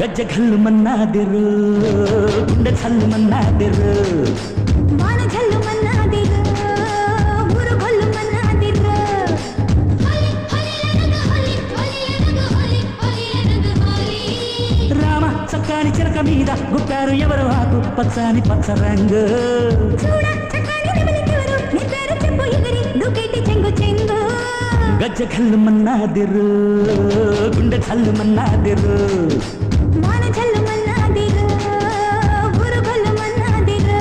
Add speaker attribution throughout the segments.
Speaker 1: ಗಜ್ಜೆ ಘಲ್ಲು ಮನ್ನಾದಿರು ಗುಂಡೆ ಛಲ್ಲು ಮನ್ನಾದಿರು
Speaker 2: ಮಾನ ಛಲ್ಲು ಮನ್ನಾದಿರು ಊರು ಗೊಲ್ಲು ಮನ್ನಾದಿರು
Speaker 1: రామ చక్కాని చిరక మీద గుప్పారు ఎవరు ఆకు పచ్చని పచ్చ రంగు
Speaker 2: చూడ చక్కాని నెమలికెవరు నీ పేరు చెప్పు ఎగిరి దూకేటి చెంగు చెంగు
Speaker 1: గజ్జె ఘల్లు మన్నాదిరు గుండె ఛల్లు మన్నాదిరు
Speaker 2: మాన ఛల్లు మన్నాదిరు ఊరు గొల్లు మన్నాదిరు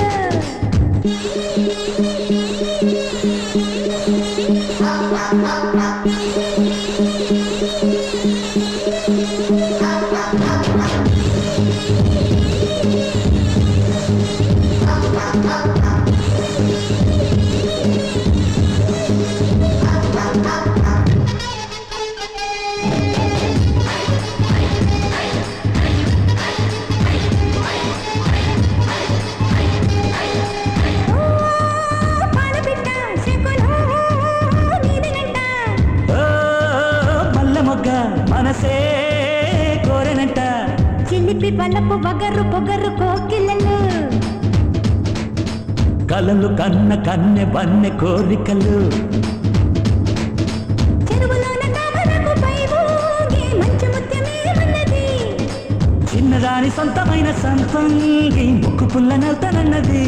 Speaker 1: మనసే కోరెనంట
Speaker 2: చిలిపి బలపు బగరు పొగరు కోకిలలు
Speaker 1: కలలు కన్న కన్నె బన్నె కోరికలు
Speaker 2: చెరువులోన తామరకు పై ఊగే మంచు ముత్యమే ఉన్నది
Speaker 1: చిన్నదాని సొంతమైన సంపంగి ముక్కు పుల్ల నవ్వుతానన్నది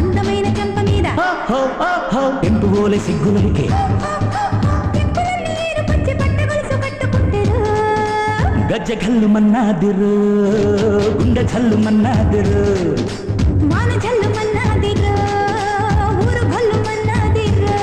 Speaker 2: అందమైన చెంప మీద
Speaker 1: పెంపు ఓలే సిగ్గులకే గజ్జె ఘల్లు మన్నాదిరు గుండె ఛల్లు మన్నాదిరు
Speaker 2: మాన ఛల్లు మన్నాదిరు ఊరు గొల్లు మన్నాదిరు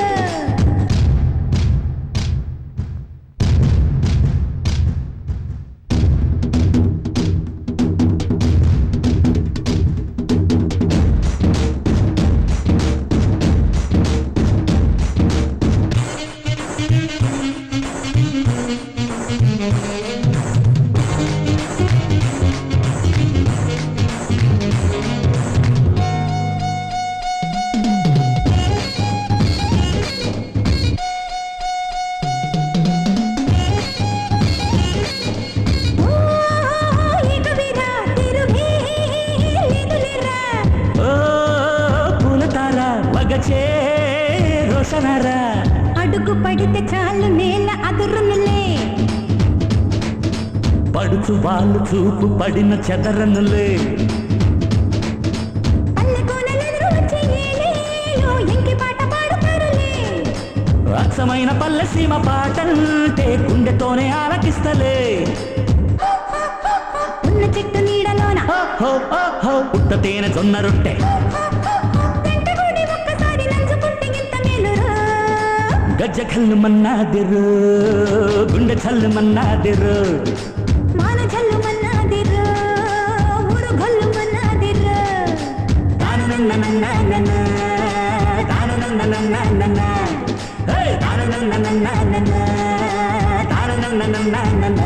Speaker 2: అడుగు పడితే చాలు నేల అదురునులే
Speaker 1: పడుచు వాళ్ళు చూపు పడిన చెదరనులే అచ్చమైన పల్లె సీమ పాటంటే గుండెతోనే ఆలకిస్తలే
Speaker 2: ఉన్న చెట్టు నీడలోన
Speaker 1: పుట్ట తేనె జొన్న రొట్టె గజ్జె ఘల్లు మన్నాదిరు గుండె ఛల్లు మన్నాదిరు
Speaker 2: మాన ఛల్లు మన్నాదిరు ఊరు గొల్లు మన్నాదిరు
Speaker 1: తానననననన తానననననన హే తానననననన తానననననన